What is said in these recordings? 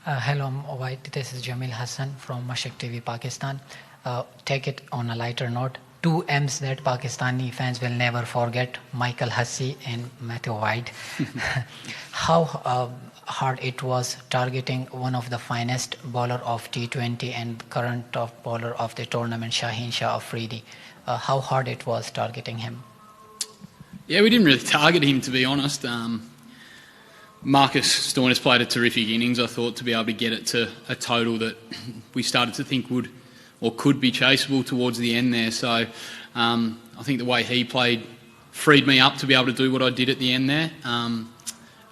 Hello, White. This is Jamil Hassan from Mashik TV, Pakistan. Take it on a lighter note. Two M's that Pakistani fans will never forget: Michael Hussey and Matthew White. How hard it was targeting one of the finest bowler of T20 and current top bowler of the tournament, Shaheen Shah Afridi. How hard it was targeting him. Yeah, we didn't really target him, to be honest. Marcus Stoinis played a terrific innings, I thought, to be able to get it to a total that we started to think would or could be chaseable towards the end there. So I think the way he played freed me up to be able to do what I did at the end there.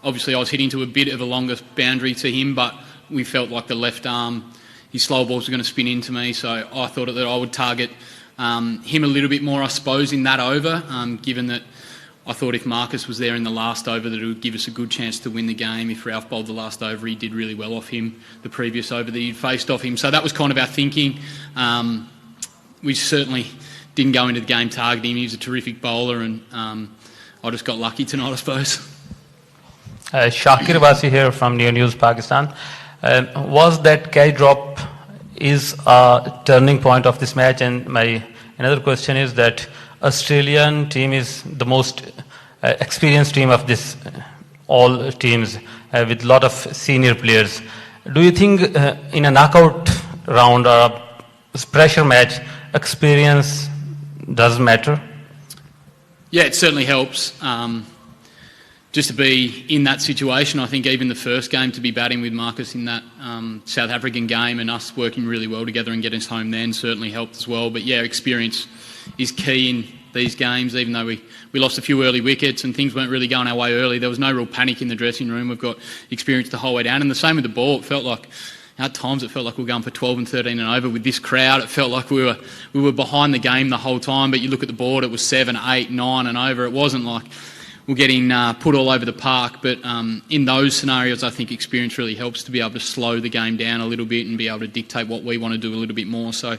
Obviously, I was hitting to a bit of a longer boundary to him, but we felt like the left arm, his slow balls were going to spin into me, so I thought that I would target him a little bit more, I suppose, in that over, given that I thought if Marcus was there in the last over that it would give us a good chance to win the game. If Ralph bowled the last over, he did really well off him, the previous over that he'd faced off him. So that was kind of our thinking. We certainly didn't go into the game targeting him. He was a terrific bowler, and I just got lucky tonight, I suppose. Shakir Wasi here from New News, Pakistan. Was that catch drop is a turning point of this match? And my another question is that Australian team is the most experienced team of this all teams with a lot of senior players. Do you think in a knockout round or a pressure match, experience does matter? Yeah, it certainly helps. Just to be in that situation, I think even the first game to be batting with Marcus in that South African game and us working really well together and getting us home then certainly helped as well. But yeah, experience is key in these games. Even though we lost a few early wickets and things weren't really going our way early, there was no real panic in the dressing room. We've got experience the whole way down, and the same with the ball. It felt like at times we were going for 12 and 13 and over with this crowd. It felt like we were behind the game the whole time, but you look at the board, it was 7, 8, 9 and over. It wasn't like we're getting put all over the park, but in those scenarios I think experience really helps to be able to slow the game down a little bit and be able to dictate what we want to do a little bit more. So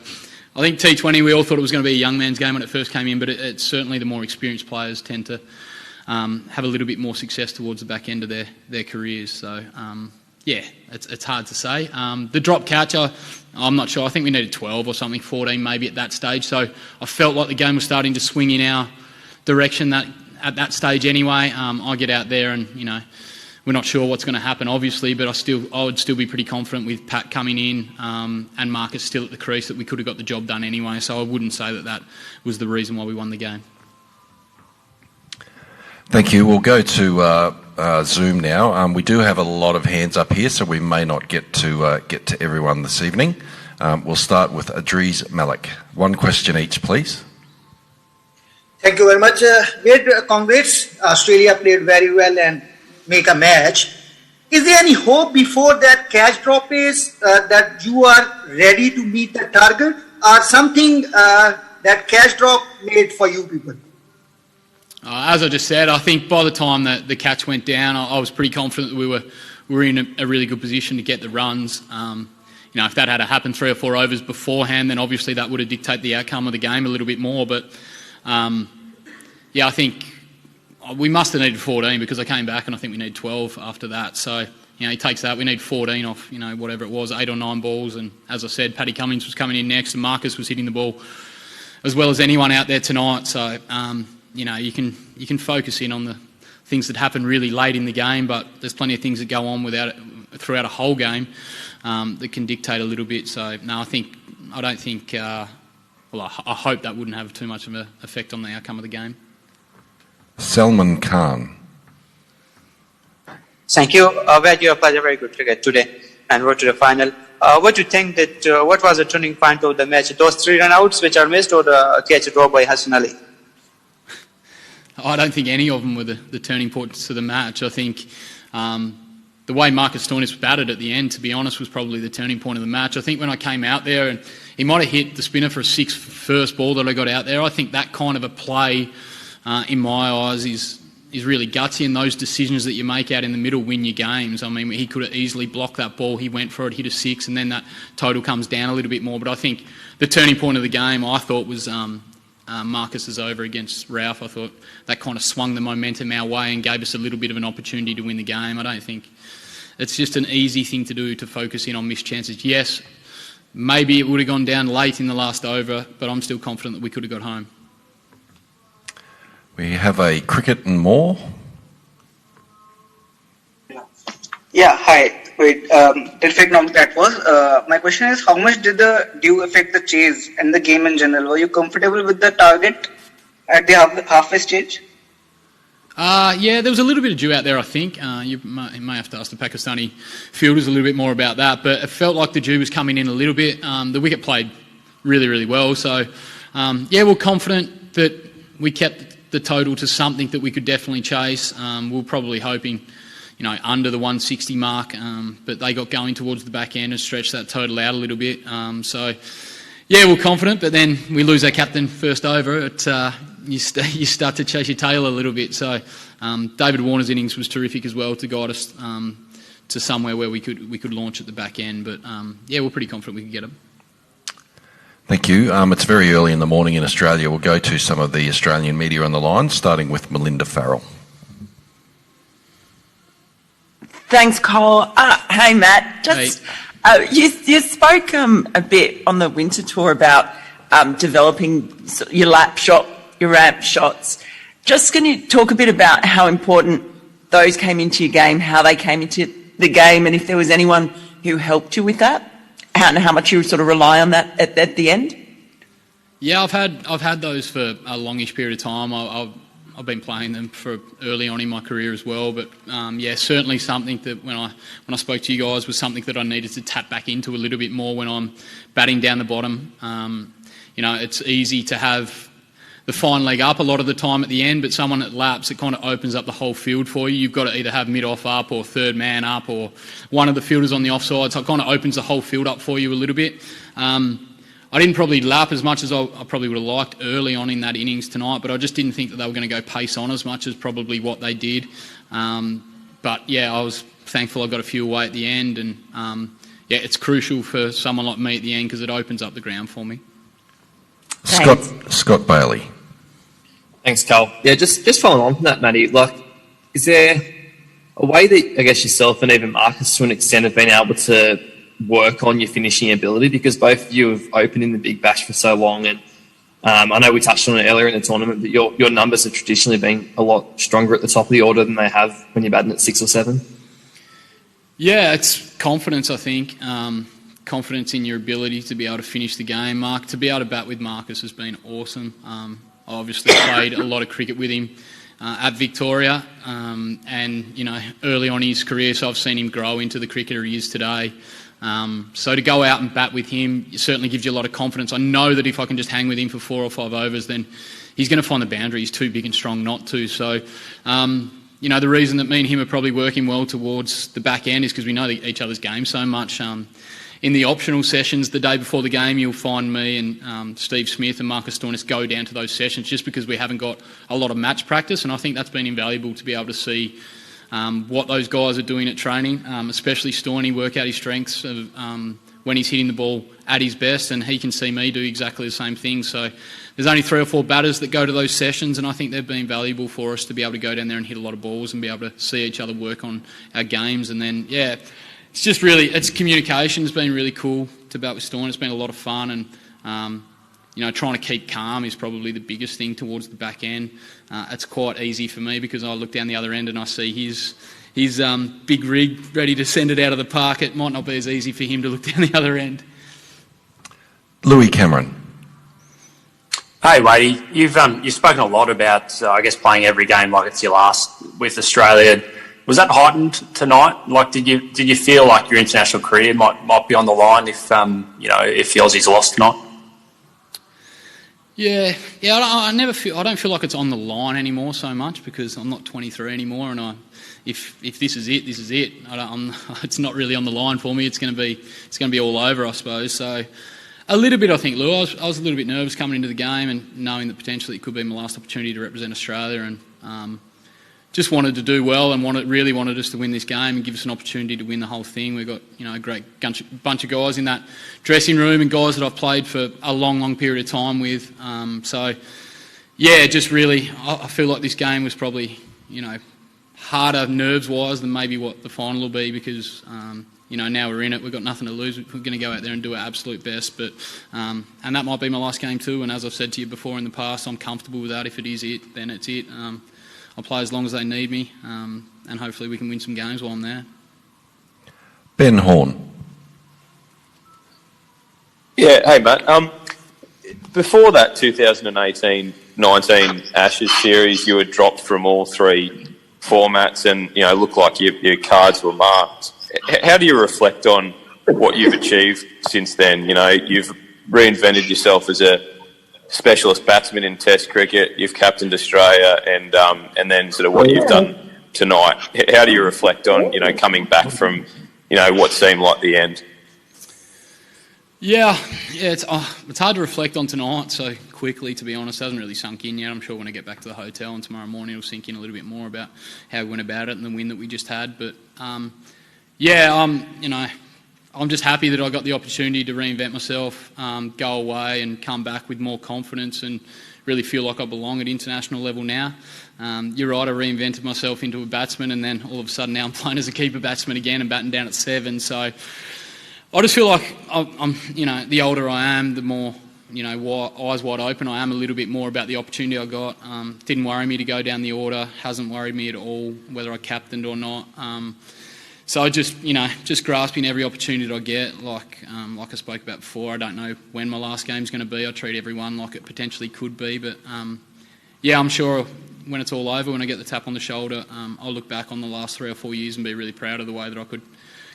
I think T20, we all thought it was going to be a young man's game when it first came in, but it's certainly the more experienced players tend to have a little bit more success towards the back end of their careers. So yeah, it's hard to say. The drop catch, I'm not sure. I think we needed 12 or something, 14 maybe at that stage. So I felt like the game was starting to swing in our direction at that stage anyway. I get out there and, we're not sure what's going to happen, obviously, but I would still be pretty confident with Pat coming in and Marcus still at the crease that we could have got the job done anyway. So I wouldn't say that was the reason why we won the game. Thank you. We'll go to Zoom now. We do have a lot of hands up here, so we may not get to everyone this evening. We'll start with Adriz Malik. One question each, please. Thank you very much. Congrats. Australia played very well and make a match. Is there any hope before that catch drop is that you are ready to meet the target, or something that catch drop made for you people? As I just said, I think by the time that the catch went down, I was pretty confident that we were in a really good position to get the runs. If that had happened 3 or 4 overs beforehand, then obviously that would have dictated the outcome of the game a little bit more. But I think we must have needed 14 because I came back and I think we need 12 after that. So, he takes that. We need 14 off, whatever it was, 8 or 9 balls. And as I said, Paddy Cummins was coming in next and Marcus was hitting the ball as well as anyone out there tonight. So, you can focus in on the things that happen really late in the game, but there's plenty of things that go on throughout a whole game that can dictate a little bit. So, no, I don't think, I hope that wouldn't have too much of an effect on the outcome of the game. Salman Khan. Thank you. You have played a very good cricket today and rode to the final. What do you think what was the turning point of the match? Those 3 run-outs which are missed, or the catch drop by Hassan Ali? I don't think any of them were the turning points to the match. I think the way Marcus Stoinis batted at the end, to be honest, was probably the turning point of the match. I think when I came out there, and he might have hit the spinner for a 6 first ball that I got out there, I think that kind of a play, in my eyes, is really gutsy, and those decisions that you make out in the middle win your games. I mean, he could have easily blocked that ball. He went for it, hit a 6, and then that total comes down a little bit more. But I think the turning point of the game, I thought, was Marcus's over against Ralph. I thought that kind of swung the momentum our way and gave us a little bit of an opportunity to win the game. I don't think it's just an easy thing to do to focus in on missed chances. Yes, maybe it would have gone down late in the last over, but I'm still confident that we could have got home. We have a cricket and more. Yeah, hi. Terrific knock that was. My question is, how much did the dew affect the chase and the game in general? Were you comfortable with the target at the halfway stage? Yeah, there was a little bit of dew out there, I think. You may have to ask the Pakistani fielders a little bit more about that, but it felt like the dew was coming in a little bit. The wicket played really, really well. So, yeah, we're confident that we kept the total to something that we could definitely chase. We're probably hoping, under the 160 mark, but they got going towards the back end and stretched that total out a little bit. So, yeah, we're confident, but then we lose our captain first over. You start to chase your tail a little bit. So, David Warner's innings was terrific as well to guide us to somewhere where we could launch at the back end. But yeah, we're pretty confident we could get them. Thank you. It's very early in the morning in Australia. We'll go to some of the Australian media on the line, starting with Melinda Farrell. Thanks, Cole. Hey, Matt. You spoke a bit on the winter tour about developing your your ramp shots. Just can you talk a bit about how important those came into your game, how they came into the game, and if there was anyone who helped you with that? And how much you sort of rely on that at the end? Yeah, I've had those for a longish period of time. I've been playing them for early on in my career as well. But yeah, certainly something that when I spoke to you guys was something that I needed to tap back into a little bit more when I'm batting down the bottom. It's easy to have the fine leg up a lot of the time at the end, but someone that laps, it kind of opens up the whole field for you. You've got to either have mid-off up or third man up or one of the fielders on the offside, so it kind of opens the whole field up for you a little bit. I didn't probably lap as much as I probably would have liked early on in that innings tonight, but I just didn't think that they were going to go pace on as much as probably what they did. But yeah, I was thankful I got a few away at the end, and yeah, it's crucial for someone like me at the end because it opens up the ground for me. Scott Bailey. Thanks, Carl. Yeah, just following on from that, Matty, is there a way that I guess yourself and even Marcus to an extent have been able to work on your finishing ability? Because both of you have opened in the Big Bash for so long, and I know we touched on it earlier in the tournament, but your numbers have traditionally been a lot stronger at the top of the order than they have when you're batting at 6 or 7. Yeah, it's confidence, I think. Confidence in your ability to be able to finish the game. To be able to bat with Marcus has been awesome. I obviously played a lot of cricket with him at Victoria, and early on in his career, so I've seen him grow into the cricketer he is today. So to go out and bat with him, it certainly gives you a lot of confidence. I know that if I can just hang with him for 4 or 5 overs, then he's going to find the boundary. He's too big and strong not to. So, the reason that me and him are probably working well towards the back end is because we know each other's game so much. In the optional sessions the day before the game, you'll find me and Steve Smith and Marcus Stoinis go down to those sessions just because we haven't got a lot of match practice, and I think that's been invaluable to be able to see what those guys are doing at training, especially Stoinis work out his strengths when he's hitting the ball at his best, and he can see me do exactly the same thing. So there's only 3 or 4 batters that go to those sessions, and I think they've been valuable for us to be able to go down there and hit a lot of balls and be able to see each other work on our games. And then, yeah, it's just really, communication has been really cool to bat with Stoinis. It's been a lot of fun, and trying to keep calm is probably the biggest thing towards the back end. It's quite easy for me because I look down the other end and I see his big rig ready to send it out of the park. It might not be as easy for him to look down the other end. Louis Cameron. Hey, Wadey. You've spoken a lot about, playing every game like it's your last with Australia. Was that heightened tonight? Did you feel like your international career might be on the line if the Aussies lost tonight? Yeah. I don't feel like it's on the line anymore so much because I'm not 23 anymore, and if this is it, this is it. It's not really on the line for me. It's going to be all over, I suppose. So a little bit, I think, Lou. I was a little bit nervous coming into the game and knowing that potentially it could be my last opportunity to represent Australia, and just wanted to do well and really wanted us to win this game and give us an opportunity to win the whole thing. We've got a great bunch of guys in that dressing room and guys that I've played for a long period of time with. So, yeah, just really, I feel like this game was probably, harder nerves-wise than maybe what the final will be because, now we're in it, we've got nothing to lose. We're going to go out there and do our absolute best. But and that might be my last game too. And as I've said to you before in the past, I'm comfortable with that. If it is it, then it's it. I'll play as long as they need me, and hopefully we can win some games while I'm there. Ben Horn. Yeah, hey Matt. Before that 2018-19 Ashes series, you had dropped from all three formats, and looked like your cards were marked. How do you reflect on what you've achieved since then? You've reinvented yourself as a specialist batsman in Test cricket. You've captained Australia, and then sort of what you've done tonight. How do you reflect on coming back from what seemed like the end? Yeah, it's hard to reflect on tonight so quickly, to be honest. It hasn't really sunk in yet. I'm sure when I get back to the hotel and tomorrow morning it'll sink in a little bit more about how we went about it and the win that we just had. But I'm just happy that I got the opportunity to reinvent myself, go away and come back with more confidence and really feel like I belong at international level now. You're right, I reinvented myself into a batsman, and then all of a sudden now I'm playing as a keeper batsman again and batting down at 7. So I just feel like I'm the older I am, the more, eyes wide open I am a little bit more about the opportunity I got. Didn't worry me to go down the order, hasn't worried me at all whether I captained or not. So I just grasping every opportunity that I get, like I spoke about before. I don't know when my last game's going to be. I treat everyone like it potentially could be, but I'm sure when it's all over, when I get the tap on the shoulder, I'll look back on the last 3 or 4 years and be really proud of the way that I could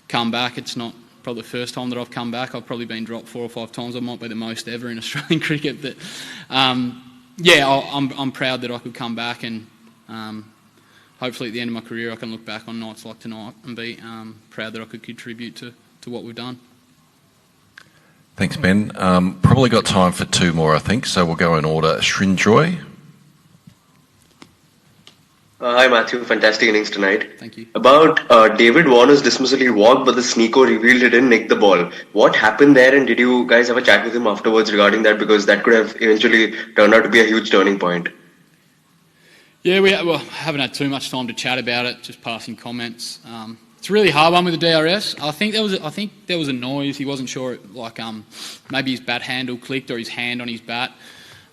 come back. It's not probably the first time that I've come back. I've probably been dropped 4 or 5 times. I might be the most ever in Australian cricket, but I'm proud that I could come back, and hopefully at the end of my career I can look back on nights like tonight and be proud that I could contribute to what we've done. Thanks, Ben. Probably got time for 2 more, I think, so we'll go in order. Srinjoy. Hi Matthew, fantastic innings tonight. Thank you. About David Warner's dismissal, he walked but the sneako revealed he didn't nick the ball. What happened there, and did you guys have a chat with him afterwards regarding that, because that could have eventually turned out to be a huge turning point? Yeah, we haven't had too much time to chat about it, just passing comments. It's a really hard one with the DRS. I think there was a noise. He wasn't sure, maybe his bat handle clicked or his hand on his bat.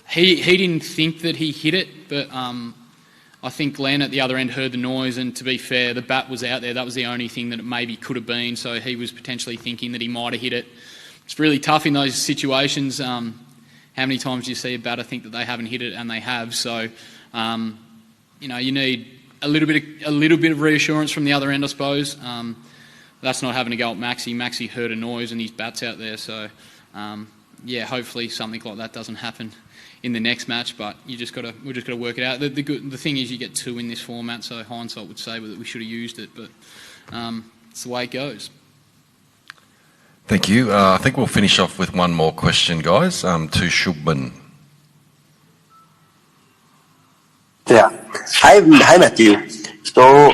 He didn't think that he hit it, but I think Glenn at the other end heard the noise, and to be fair, the bat was out there. That was the only thing that it maybe could have been, so he was potentially thinking that he might have hit it. It's really tough in those situations. How many times do you see a batter think that they haven't hit it and they have? So, you need a little bit of reassurance from the other end, I suppose. That's not having to go at Maxi. Maxi heard a noise and his bat's out there, so hopefully something like that doesn't happen in the next match, but we're just got to work it out. The thing is, you get 2 in this format, so hindsight would say that we should have used it, but it's the way it goes. Thank you. I think we'll finish off with one more question, guys, to Shubman. Yeah. Hi Matthew. So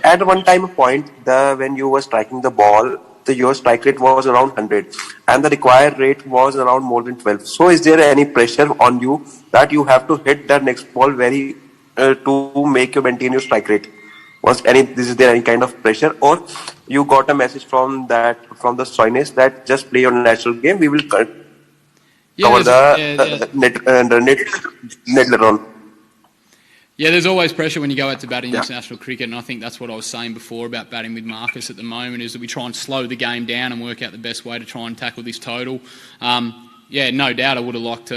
at one time point, when you were striking the ball, your strike rate was around 100 and the required rate was around more than 12. So is there any pressure on you that you have to hit the next ball to make you maintain your strike rate? Is there any kind of pressure, or you got a message from the Soines that just play your natural game, we will cover the net later on? Yeah, there's always pressure when you go out to bat in international cricket, and I think that's what I was saying before about batting with Marcus at the moment, is that we try and slow the game down and work out the best way to try and tackle this total. No doubt I would have liked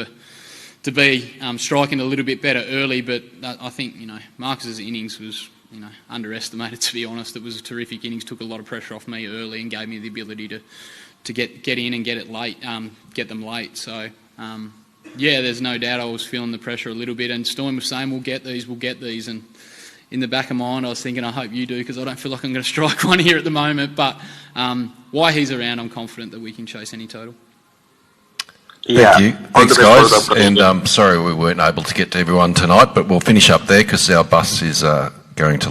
to be striking a little bit better early, but I think Marcus's innings was underestimated, to be honest. It was a terrific innings, took a lot of pressure off me early and gave me the ability to get in and get it late, get them late. So. There's no doubt I was feeling the pressure a little bit, and Storm was saying, we'll get these, and in the back of my mind I was thinking, I hope you do, because I don't feel like I'm going to strike one here at the moment, but while he's around, I'm confident that we can chase any total. Thank you. Thanks, guys, and sorry we weren't able to get to everyone tonight, but we'll finish up there because our bus is going to leave.